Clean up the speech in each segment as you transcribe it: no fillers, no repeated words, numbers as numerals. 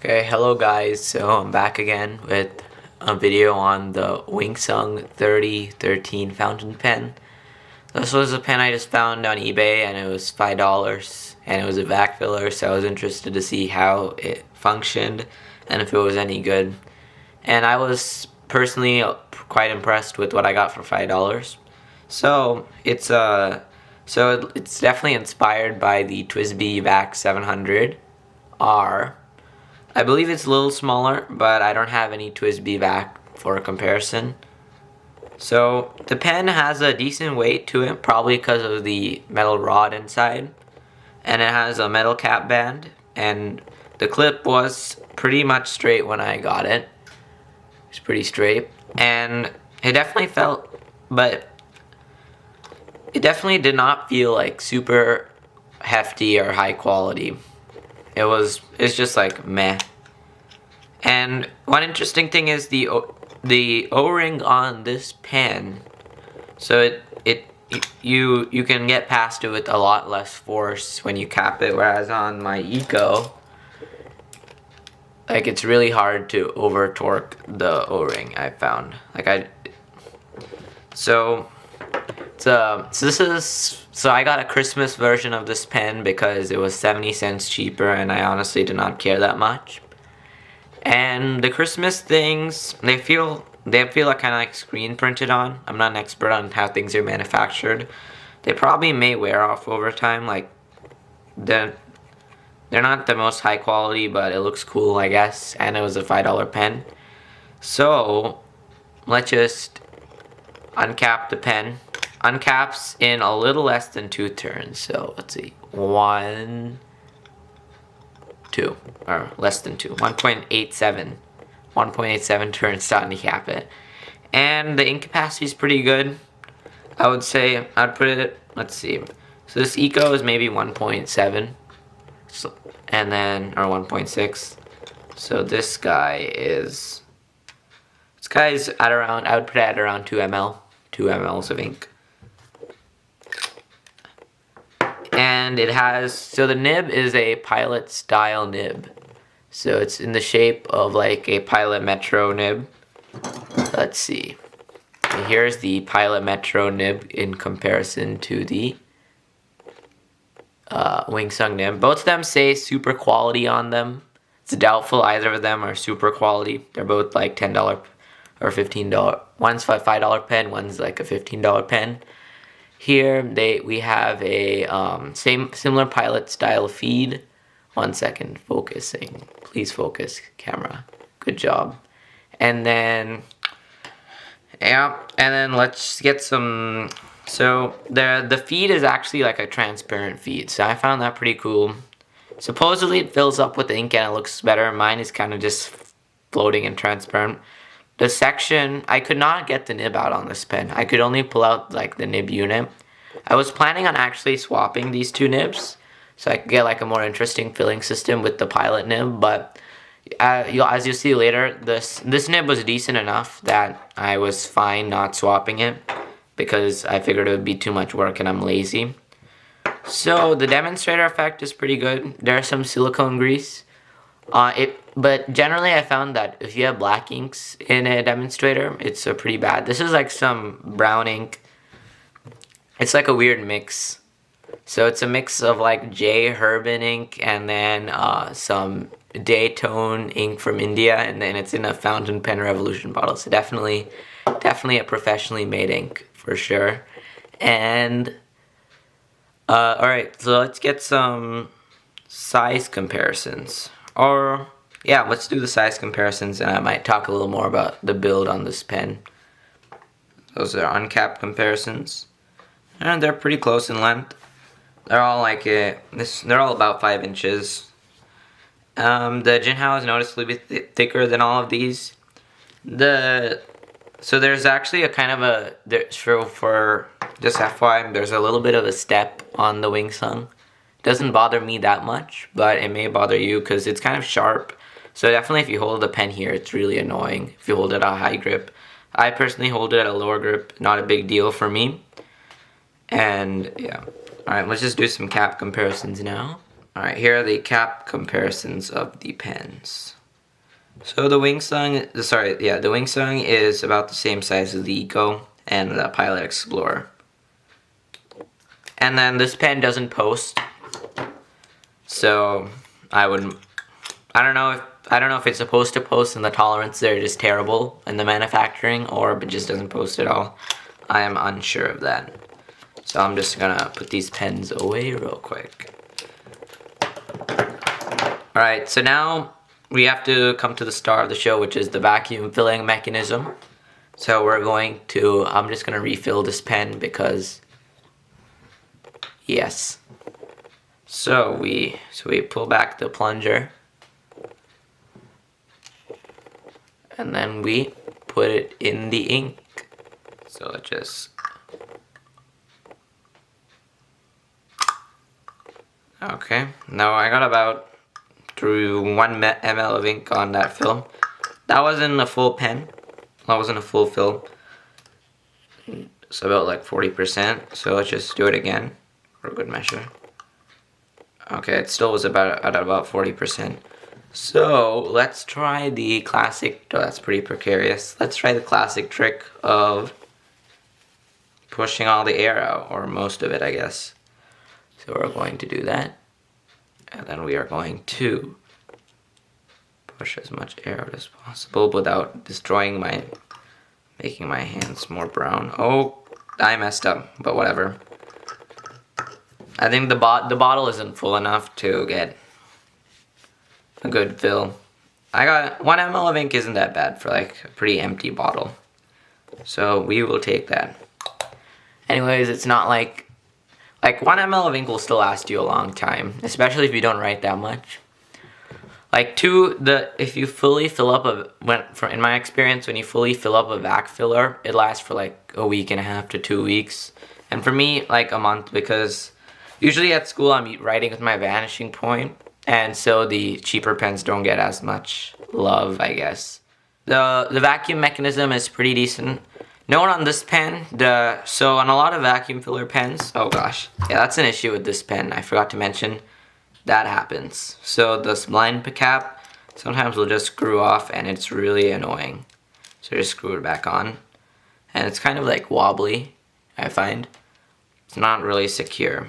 Okay, hello guys. So I'm back again with a video on the Wingsung 3013 fountain pen. This was a pen I just found on eBay and it was $5 and it was a vac filler, so I was interested to see how it functioned and if it was any good. And I was personally quite impressed with what I got for $5. So it's definitely inspired by the TWSBI VAC 700R. I believe it's a little smaller, but I don't have any TWSBI VAC for a comparison. So the pen has a decent weight to it, probably because of the metal rod inside. And it has a metal cap band, and the clip was pretty much straight when I got it. It's pretty straight, and it definitely did not feel like super hefty or high quality. It's just like meh. And one interesting thing is the O-ring on this pen. So you can get past it with a lot less force when you cap it, whereas on my Eco, like, it's really hard to over torque the O-ring. I found so I got a Christmas version of this pen because it was 70 cents cheaper, and I honestly did not care that much. And the Christmas things, they feel like kind of like screen printed on. I'm not an expert on how things are manufactured. They probably may wear off over time. Like, they're not the most high quality, but it looks cool, I guess. And it was a $5 pen. So let's just uncap the pen. Uncaps in a little less than 2 turns. So let's see, 1, 2, or less than 2, 1.87 turns to uncap it. And the ink capacity is pretty good. I would say I'd put it, let's see, so this Eco is maybe 1.7, so, and then, or 1.6. So this guy is at around, I would put it at around 2 mLs of ink. And it has, so the nib is a Pilot style nib. So it's in the shape of like a Pilot Metro nib. Let's see. And here's the Pilot Metro nib in comparison to the Wingsung nib. Both of them say super quality on them. It's doubtful either of them are super quality. They're both like $10 or $15. One's a $5 pen, one's like a $15 pen. Here we have a similar Pilot style feed. 1 second, focusing. Please focus, camera. Good job. And then let's get some. So the feed is actually like a transparent feed. So I found that pretty cool. Supposedly it fills up with ink and it looks better. Mine is kind of just floating and transparent. The section, I could not get the nib out on this pen. I could only pull out like the nib unit. I was planning on actually swapping these 2 nibs so I could get like a more interesting filling system with the Pilot nib, but as you'll see later, this nib was decent enough that I was fine not swapping it because I figured it would be too much work and I'm lazy. So the demonstrator effect is pretty good. There's some silicone grease. But generally I found that if you have black inks in a demonstrator, it's pretty bad. This is like some brown ink. It's like a weird mix. So it's a mix of like J. Herbin ink and then some Daytone ink from India, and then it's in a Fountain Pen Revolution bottle. So definitely a professionally made ink for sure. And alright, so let's get some size comparisons. Or, yeah, let's do the size comparisons, and I might talk a little more about the build on this pen. Those are uncapped comparisons, and they're pretty close in length. They're all like they're all about 5 inches. The Jinhao is noticeably thicker than all of these. So there's actually a kind of a, for just FYI, there's a little bit of a step on the Wingsung. Doesn't bother me that much, but it may bother you because it's kind of sharp. So definitely if you hold the pen here, it's really annoying if you hold it at a high grip. I personally hold it at a lower grip, not a big deal for me. And yeah, alright, let's just do some cap comparisons now. Alright, here are the cap comparisons of the pens. So the Wingsung, the Wingsung is about the same size as the Eco and the Pilot Explorer. And then this pen doesn't post, so I don't know if it's supposed to post and the tolerances are just terrible in the manufacturing, or if it just doesn't post at all. I am unsure of that. So I'm just gonna put these pens away real quick. Alright, so now we have to come to the star of the show, which is the vacuum filling mechanism. So I'm just gonna refill this pen because, yes. So we pull back the plunger, and then we put it in the ink. So let's just, okay, now I got about through 1 ml of ink on that film. That wasn't a full pen, that wasn't a full fill. It's about like 40%, so let's just do it again for a good measure. Okay, it still was at about 40%. So let's try the classic, oh, that's pretty precarious. Let's try the classic trick of pushing all the air out, or most of it, I guess. So we're going to do that. And then we are going to push as much air out as possible without making my hands more brown. Oh, I messed up, but whatever. I think the bottle isn't full enough to get a good fill. I got 1 ml of ink isn't that bad for like a pretty empty bottle. So we will take that. Anyways, it's not like 1 ml of ink will still last you a long time, especially if you don't write that much. If you fully fill up in my experience, when you fully fill up a vac filler, it lasts for like a week and a half to 2 weeks. And for me, like a month, because usually at school I'm writing with my vanishing point, and so the cheaper pens don't get as much love, I guess. The vacuum mechanism is pretty decent. Note on this pen, so on a lot of vacuum filler pens, oh gosh, yeah, that's an issue with this pen, I forgot to mention. That happens. So this line cap sometimes will just screw off, and it's really annoying. So just screw it back on. And it's kind of like wobbly, I find. It's not really secure.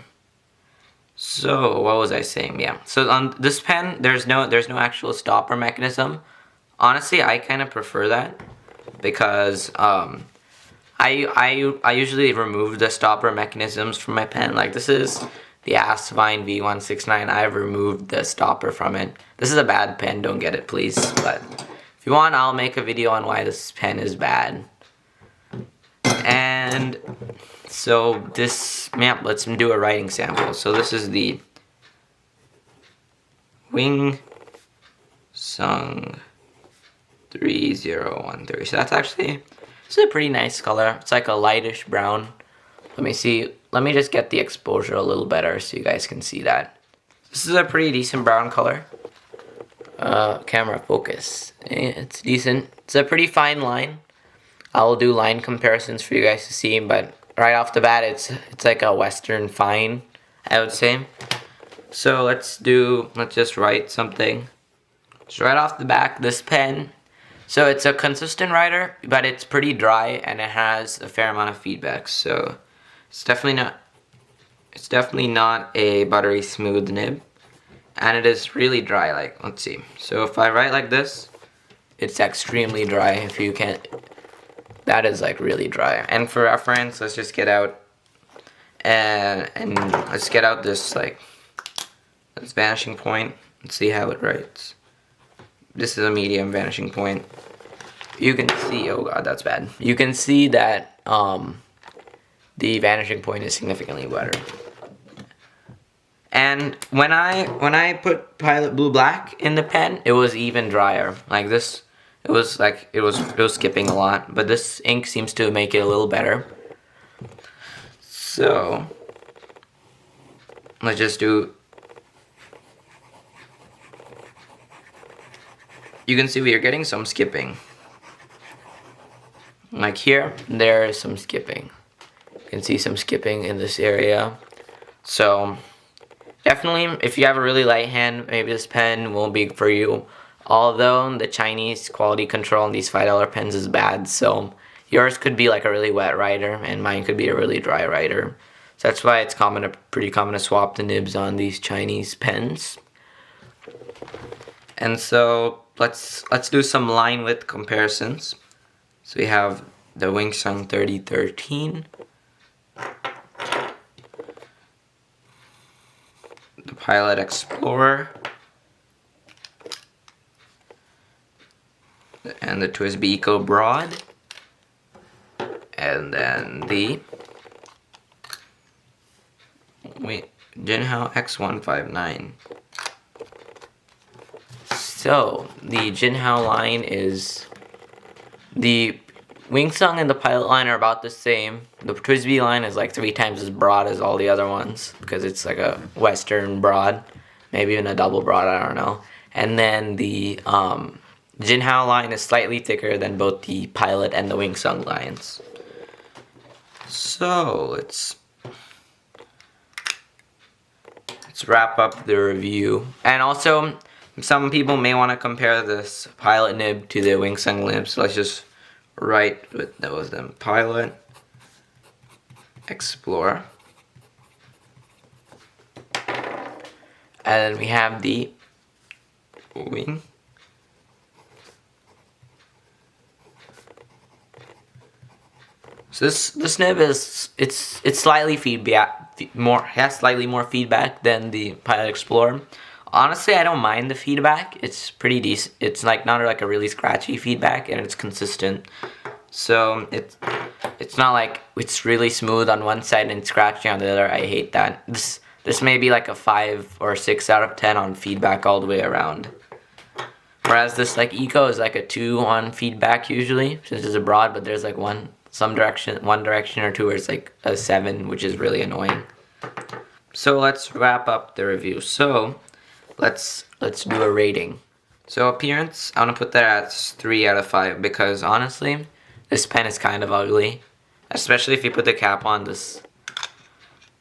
So what was I saying? Yeah. So on this pen, there's no actual stopper mechanism. Honestly, I kind of prefer that because I usually remove the stopper mechanisms from my pen. Like this is the Asvine V169. I've removed the stopper from it. This is a bad pen, don't get it please. But if you want, I'll make a video on why this pen is bad. And so let's do a writing sample. So this is the Wingsung 3013. So this is a pretty nice color. It's like a lightish brown. Let me see. Let me just get the exposure a little better so you guys can see that. This is a pretty decent brown color. Camera focus. It's decent. It's a pretty fine line. I'll do line comparisons for you guys to see, but right off the bat, it's like a Western fine, I would say. So let's just write something. So right off the back, this pen. So it's a consistent writer, but it's pretty dry and it has a fair amount of feedback. So it's definitely not a buttery smooth nib, and it is really dry. Like, let's see. So if I write like this, it's extremely dry. If you can't, that is like really dry. And for reference, let's just get out and let's get out this vanishing point and see how it writes. This is a medium vanishing point. You can see, oh god, that's bad. You can see that the vanishing point is significantly better. And when I put Pilot Blue Black in the pen, it was even drier. Like this, it was skipping a lot, but this ink seems to make it a little better. So let's just do. You can see we are getting some skipping. Like here, there is some skipping. You can see some skipping in this area. So Definitely, if you have a really light hand, maybe this pen won't be for you. Although the Chinese quality control on these $5 pens is bad, so yours could be like a really wet writer, and mine could be a really dry writer. So that's why it's pretty common to swap the nibs on these Chinese pens. And so let's do some line width comparisons. So we have the Wingsung 3013, the Pilot Explorer, and the TWSBI Eco Broad, and then the Jinhao X159. So the Jinhao line is, the Wingsung and the Pilot line are about the same. The TWSBI line is like 3 times as broad as all the other ones because it's like a Western broad, maybe even a double broad, I don't know. And then the Jinhao line is slightly thicker than both the Pilot and the Wingsung lines. So let's wrap up the review. And also, some people may want to compare this Pilot nib to the Wingsung nib, so let's just write with those then. Pilot, Explorer, and then we have the Wing. So this nib is it's slightly has slightly more feedback than the Pilot Explorer. Honestly, I don't mind the feedback. It's pretty decent. It's like not like a really scratchy feedback, and it's consistent. So it's not like it's really smooth on one side and scratchy on the other. I hate that. This may be like a 5 or 6 out of 10 on feedback all the way around. Whereas this like Eco is like a 2 on feedback usually, since it's a broad, but there's like one direction or two where it's like a 7, which is really annoying. So let's wrap up the review. So let's do a rating. So appearance, I want to put that at 3 out of 5 because honestly, this pen is kind of ugly, especially if you put the cap on. This,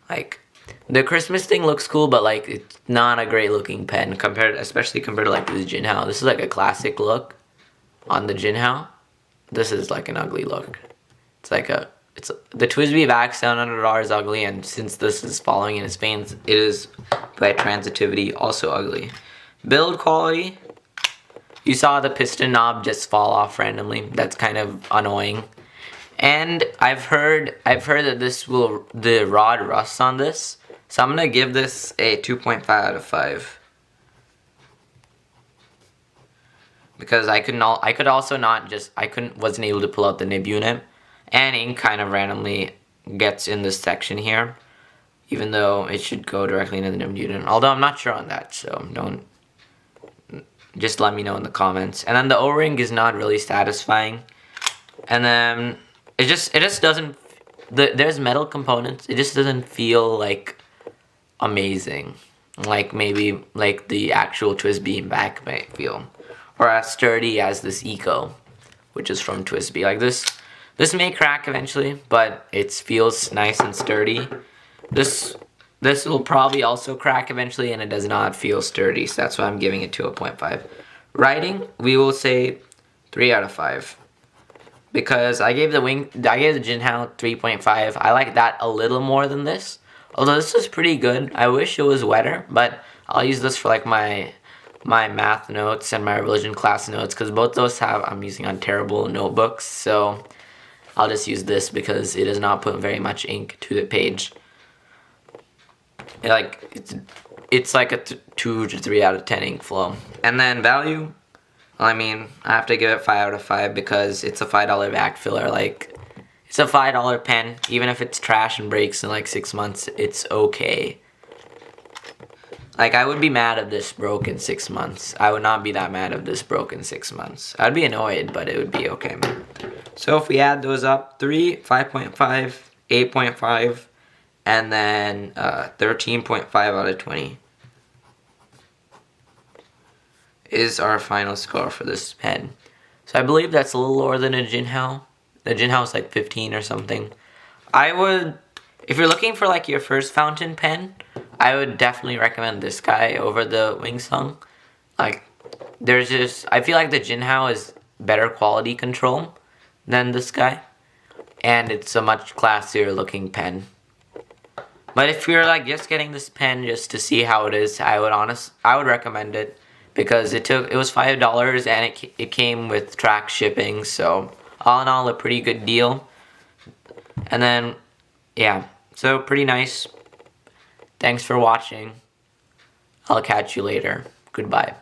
like, the Christmas thing looks cool, but like it's not a great looking pen especially compared to like the Jinhao. This is like a classic look on the Jinhao. This is like an ugly look. It's like the TWSBI back $700 is ugly, and since this is following in its veins, it is by transitivity also ugly. Build quality, you saw the piston knob just fall off randomly. That's kind of annoying. And I've heard that the rod rusts on this, so I'm gonna give this a 2.5 out of 5. Because wasn't able to pull out the nib unit. And ink kind of randomly gets in this section here, even though it should go directly into the nib unit. Although I'm not sure on that, so just let me know in the comments. And then the O-ring is not really satisfying. And then it just doesn't. There's metal components. It just doesn't feel like amazing, like maybe like the actual TWSBI back might feel, or as sturdy as this Eco, which is from TWSBI. Like this may crack eventually, but it feels nice and sturdy. This will probably also crack eventually, and it does not feel sturdy, so that's why I'm giving it 2.5. Writing, we will say 3 out of 5. Because I gave the Jinhao 3.5. I like that a little more than this. Although this is pretty good. I wish it was wetter, but I'll use this for like my math notes and my religion class notes, because both those I'm using on terrible notebooks, so I'll just use this because it does not put very much ink to the page. It's like a 2 to 3 out of 10 ink flow. And then value, I mean, I have to give it 5 out of 5 because it's a $5 back filler. Like, it's a $5 pen. Even if it's trash and breaks in like 6 months, it's okay. Like, I would be mad if this broke in 6 months. I would not be that mad if this broke in 6 months. I'd be annoyed, but it would be okay. So if we add those up, 3, 5.5, 8.5, and then 13.5 out of 20 is our final score for this pen. So I believe that's a little lower than a Jinhao. The Jinhao is like 15 or something. If you're looking for like your first fountain pen, I would definitely recommend this guy over the Wing Sung. Like, there's just, I feel like the Jinhao is better quality control than this guy, and it's a much classier looking pen. But if you're like just getting this pen just to see how it is, I would recommend it, because it was $5 and it came with track shipping, so all in all a pretty good deal. And then yeah, so pretty nice. Thanks for watching. I'll catch you later. Goodbye.